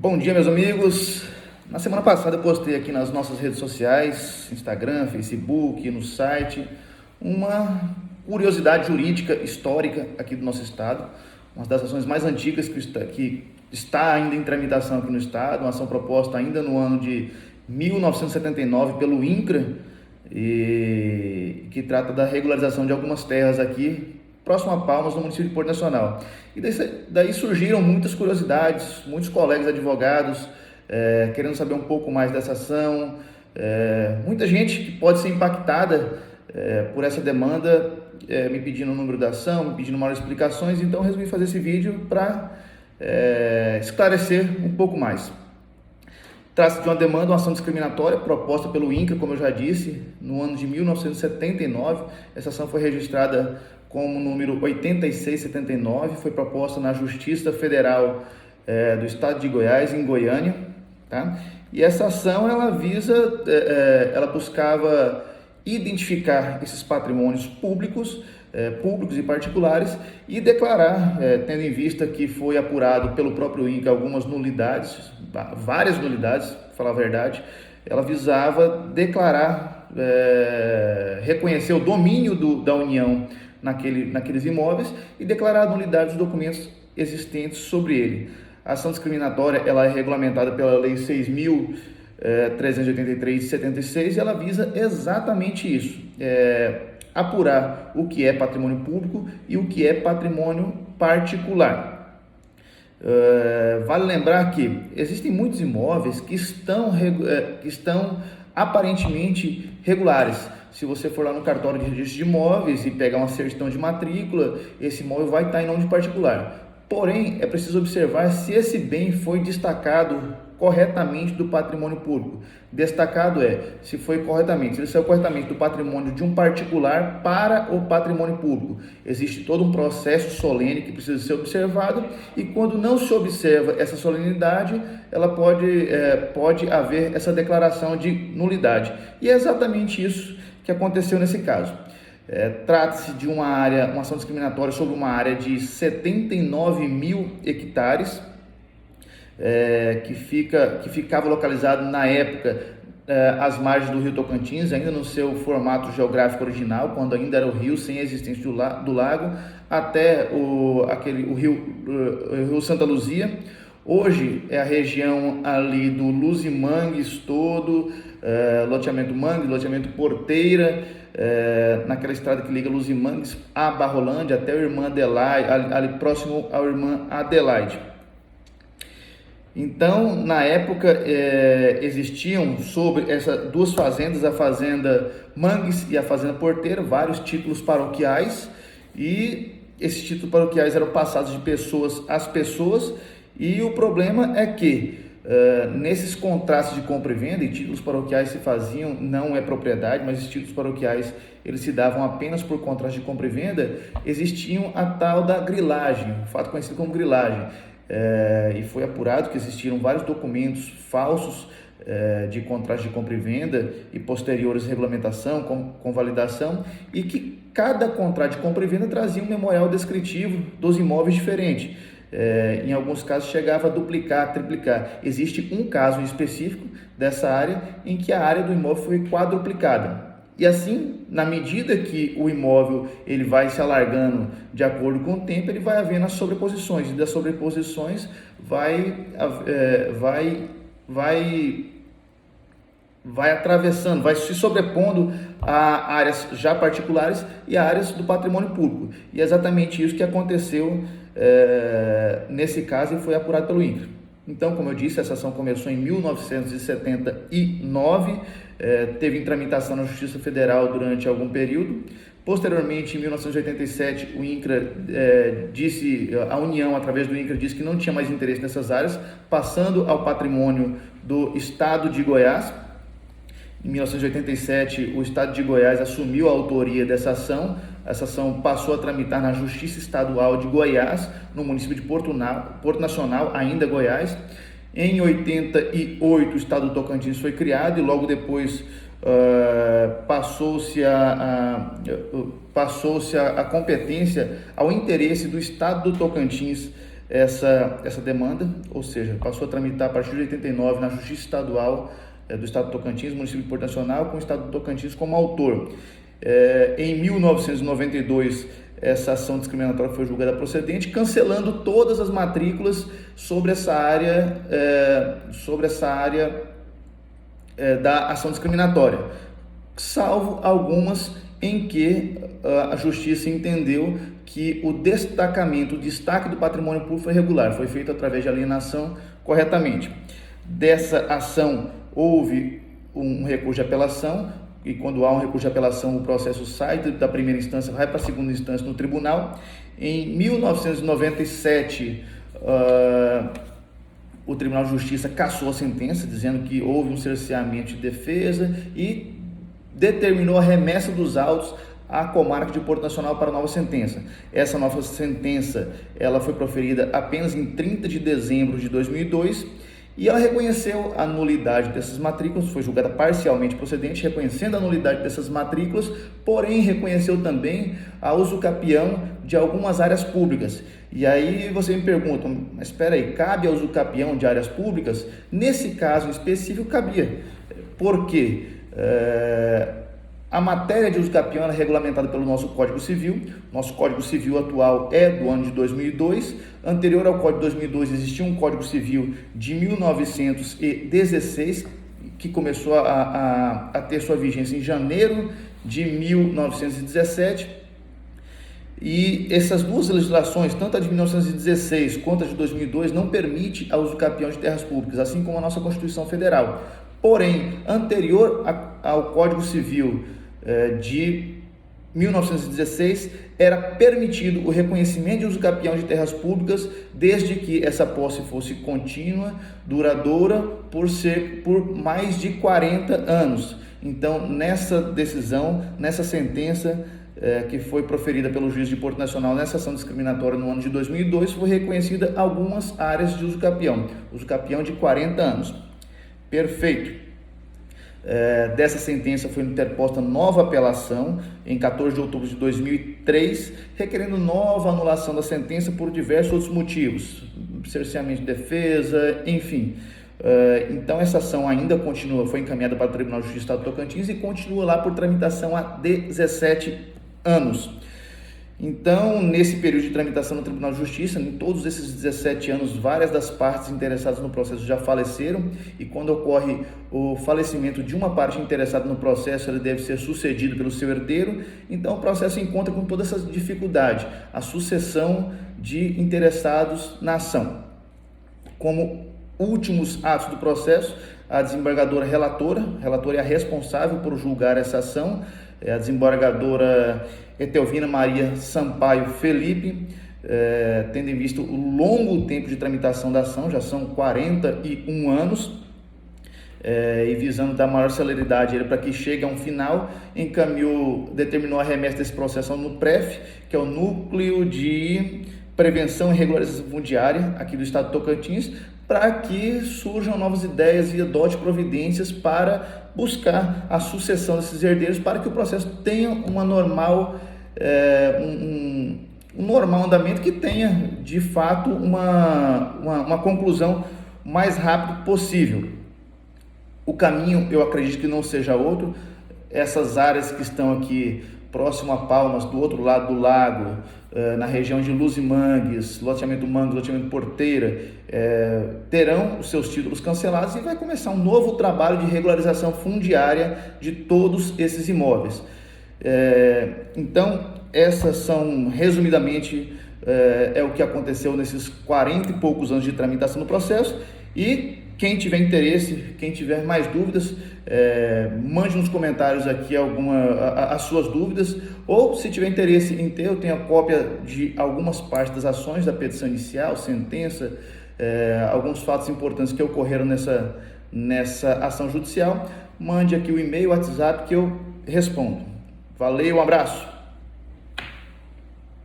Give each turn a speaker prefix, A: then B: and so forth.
A: Bom dia, meus amigos. Na semana passada eu postei aqui nas nossas redes sociais, Instagram, Facebook, no site, uma curiosidade jurídica histórica aqui do nosso estado, uma das ações mais antigas que está ainda em tramitação aqui no estado, uma ação proposta ainda no ano de 1979 pelo INCRA, e que trata da regularização de algumas terras aqui próximo a Palmas, no município de Porto Nacional. E daí surgiram muitas curiosidades, muitos colegas advogados querendo saber um pouco mais dessa ação, muita gente que pode ser impactada por essa demanda, me pedindo o número da ação, me pedindo maiores explicações, então eu resolvi fazer esse vídeo para esclarecer um pouco mais. Trata-se de uma demanda, uma ação discriminatória proposta pelo INCRA, como eu já disse, no ano de 1979. Essa ação foi registrada como número 8679, foi proposta na Justiça Federal do Estado de Goiás, em Goiânia, tá? E essa ação, ela buscava identificar esses patrimônios públicos e particulares e declarar, tendo em vista que foi apurado pelo próprio INCRA algumas nulidades, várias nulidades, para falar a verdade, ela visava declarar, reconhecer o domínio da União naqueles imóveis e declarar a nulidade dos documentos existentes sobre ele. A ação discriminatória ela é regulamentada pela Lei 6.383 de 76 e ela visa exatamente isso, apurar o que é patrimônio público e o que é patrimônio particular. Vale lembrar que existem muitos imóveis que estão aparentemente regulares. Se você for lá no cartório de registro de imóveis e pegar uma certidão de matrícula, esse imóvel vai estar em nome de particular. Porém, é preciso observar se esse bem foi destacado corretamente do patrimônio público. Destacado se foi corretamente, se ele saiu corretamente do patrimônio de um particular para o patrimônio público. Existe todo um processo solene que precisa ser observado e quando não se observa essa solenidade, ela pode haver essa declaração de nulidade. E é exatamente isso que aconteceu nesse caso. Trata-se de uma ação discriminatória sobre uma área de 79 mil hectares, que ficava localizado na época às margens do rio Tocantins, ainda no seu formato geográfico original, quando ainda era o rio, sem a existência do lago, até o rio Santa Luzia. Hoje é a região ali do Luzimangues todo, loteamento Mangue, loteamento Porteira, naquela estrada que liga Luzimangues a Barrolândia, até o Irmã Adelaide, ali próximo ao Irmã Adelaide. Então, na época, existiam sobre essas duas fazendas, a Fazenda Mangues e a Fazenda Porteira, vários títulos paroquiais, e esses títulos paroquiais eram passados de pessoas às pessoas, e o problema é que nesses contratos de compra e venda, e títulos paroquiais se faziam, não é propriedade, mas os títulos paroquiais eles se davam apenas por contratos de compra e venda, existiam a tal da grilagem, um fato conhecido como grilagem. E foi apurado que existiram vários documentos falsos de contratos de compra e venda e posteriores regulamentação, com validação, e que cada contrato de compra e venda trazia um memorial descritivo dos imóveis diferente. Em alguns casos chegava a duplicar, triplicar. Existe um caso específico dessa área em que a área do imóvel foi quadruplicada. E assim, na medida que o imóvel ele vai se alargando de acordo com o tempo, ele vai havendo as sobreposições, e das sobreposições vai atravessando, vai se sobrepondo a áreas já particulares e a áreas do patrimônio público. E é exatamente isso que aconteceu nesse caso e foi apurado pelo INCRA. Então, como eu disse, essa ação começou em 1979, teve em tramitação na Justiça Federal durante algum período. Posteriormente, em 1987, o INCRA a União, através do INCRA, disse que não tinha mais interesse nessas áreas, passando ao patrimônio do Estado de Goiás. Em 1987, o Estado de Goiás assumiu a autoria dessa ação. Essa ação passou a tramitar na Justiça Estadual de Goiás, no município de Porto Nacional, ainda Goiás. Em 88, o Estado do Tocantins foi criado e logo depois passou-se a competência ao interesse do Estado do Tocantins essa demanda, ou seja, passou a tramitar a partir de 89 na Justiça Estadual do Estado do Tocantins, município de Porto Nacional, com o Estado do Tocantins como autor. Em 1992, essa ação discriminatória foi julgada procedente, cancelando todas as matrículas sobre essa área, da ação discriminatória, salvo algumas em que a Justiça entendeu que o destaque do patrimônio público foi irregular, foi feito através de alienação corretamente. Dessa ação houve um recurso de apelação, e quando há um recurso de apelação, o processo sai da primeira instância, vai para a segunda instância no tribunal. Em 1997, o Tribunal de Justiça cassou a sentença, dizendo que houve um cerceamento de defesa e determinou a remessa dos autos à comarca de Porto Nacional para nova sentença. Essa nova sentença ela foi proferida apenas em 30 de dezembro de 2002 e ela reconheceu a nulidade dessas matrículas, foi julgada parcialmente procedente, reconhecendo a nulidade dessas matrículas, porém reconheceu também a usucapião de algumas áreas públicas. E aí você me pergunta, mas espera aí, cabe a usucapião de áreas públicas? Nesse caso específico cabia. Por quê? A matéria de usucapião é regulamentada pelo nosso Código Civil. Nosso Código Civil atual é do ano de 2002. Anterior ao Código de 2002 existia um Código Civil de 1916, que começou a ter sua vigência em janeiro de 1917. E essas duas legislações, tanto a de 1916 quanto a de 2002, não permite a usucapião de terras públicas, assim como a nossa Constituição Federal. Porém, anterior ao Código Civil de 1916, era permitido o reconhecimento de usucapião de terras públicas, desde que essa posse fosse contínua, duradoura, por mais de 40 anos. Então, nessa decisão, nessa sentença que foi proferida pelo juiz de Porto Nacional nessa ação discriminatória no ano de 2002, foi reconhecida algumas áreas de usucapião de 40 anos. Perfeito. Dessa sentença foi interposta nova apelação em 14 de outubro de 2003, requerendo nova anulação da sentença por diversos outros motivos, cerceamento de defesa, enfim. Então essa ação ainda continua, foi encaminhada para o Tribunal de Justiça do Estado do Tocantins e continua lá por tramitação há 17 anos. Então, nesse período de tramitação no Tribunal de Justiça, em todos esses 17 anos, várias das partes interessadas no processo já faleceram, e quando ocorre o falecimento de uma parte interessada no processo, ele deve ser sucedido pelo seu herdeiro. Então o processo encontra com toda essa dificuldade, a sucessão de interessados na ação. Como últimos atos do processo, a desembargadora relatora é a responsável por julgar essa ação, é a desembargadora Etelvina Maria Sampaio Felipe, tendo em vista o longo tempo de tramitação da ação, já são 41 anos, e visando dar maior celeridade para que chegue a um final, determinou a remessa desse processo ao NUPREF, que é o Núcleo de Prevenção e Regularização Fundiária aqui do Estado do Tocantins, para que surjam novas ideias e adote providências para buscar a sucessão desses herdeiros, para que o processo tenha uma normal, um normal andamento, que tenha de fato uma conclusão mais rápido possível. O caminho, eu acredito que não seja outro. Essas áreas que estão aqui próximo a Palmas, do outro lado do lago, na região de Luz e Mangues, loteamento Mangues, loteamento Porteira, terão os seus títulos cancelados e vai começar um novo trabalho de regularização fundiária de todos esses imóveis. Então, essas são, resumidamente, o que aconteceu nesses 40 e poucos anos de tramitação do processo. E quem tiver interesse, quem tiver mais dúvidas, mande nos comentários aqui as suas dúvidas, ou se tiver interesse em ter, eu tenho a cópia de algumas partes das ações da petição inicial, sentença, alguns fatos importantes que ocorreram nessa ação judicial. Mande aqui o e-mail, o WhatsApp, que eu respondo. Valeu, um abraço!